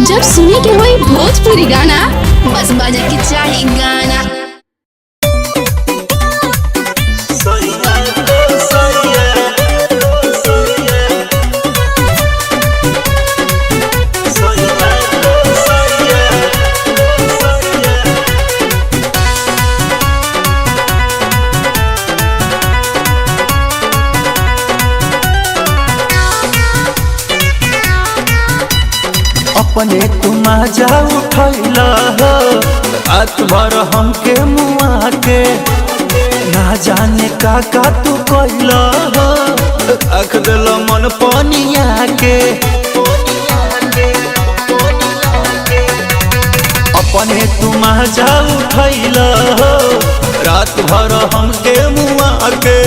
जब सुने के होई भोजपुरी गाना बस बजे के चाही गाना। अपने तुम जा उठैला हो रात भर हमके मुआ के ना जाने का तू कैला हो रख दिल मन पनिया के। अपने तुम जा उठैला हो रात भर हमके मुआ के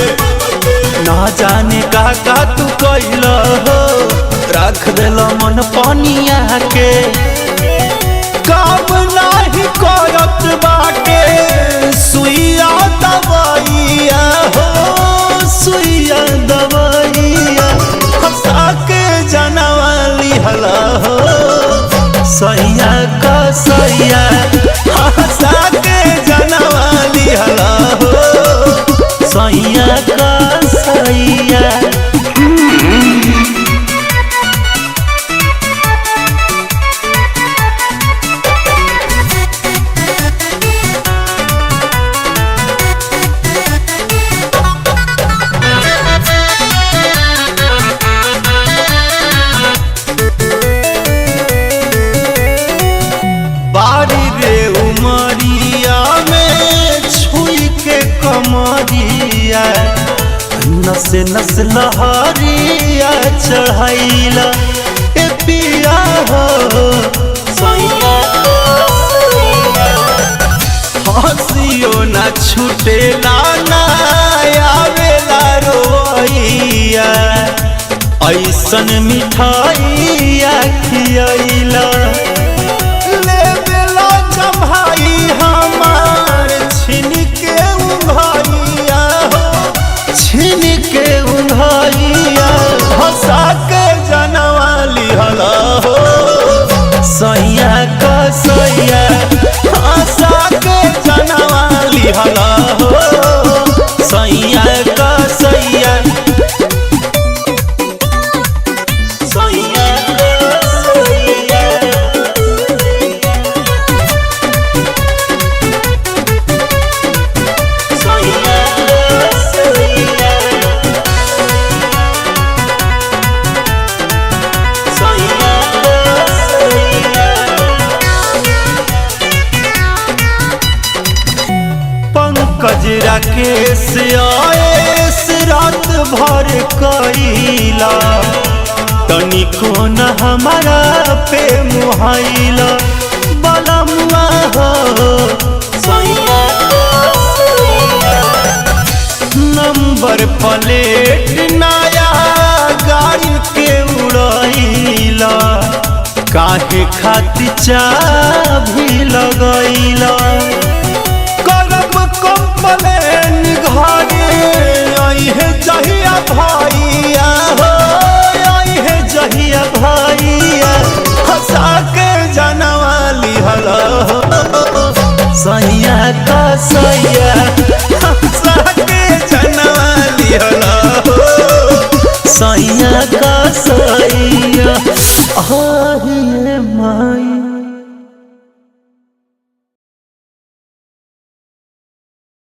ना जाने का तू कैला हो रख दिल मन पनिया के। काम नाही करत बाटे सुइया दवाइया हो सुइया दवाइया हंसा के जनवाली हला हो सैया का सैया हंसा के जनवाली हला हो सैया का सैया। बारी रे उमरिया में छुई के कमरिया नसे नस लहरिया चढ़ाइला ए पिया हो हंसियो ना छूटेला ना आवेला रोइया ऐसन मिठाइया खियाइला छीन के उंघाइया हंसा के जनवाली हला हो सैया का सैया हंसा के जनवाली हला हो सैया का सैया। सैया कजरा केस आएस रात भर कैला तनिको न हमारा पे मुहाइला बलमुआ हो नंबर प्लेट नया गाड़ी के उड़ैला काहे खातिर चाभी लगैला कंप्लेन घरे आई है जहिया भैया हो आई है जहिया भैया हंसा के जनवाली हला हो सैया का सैया हंसा के जनवाली हला हो सैया का सैया। माई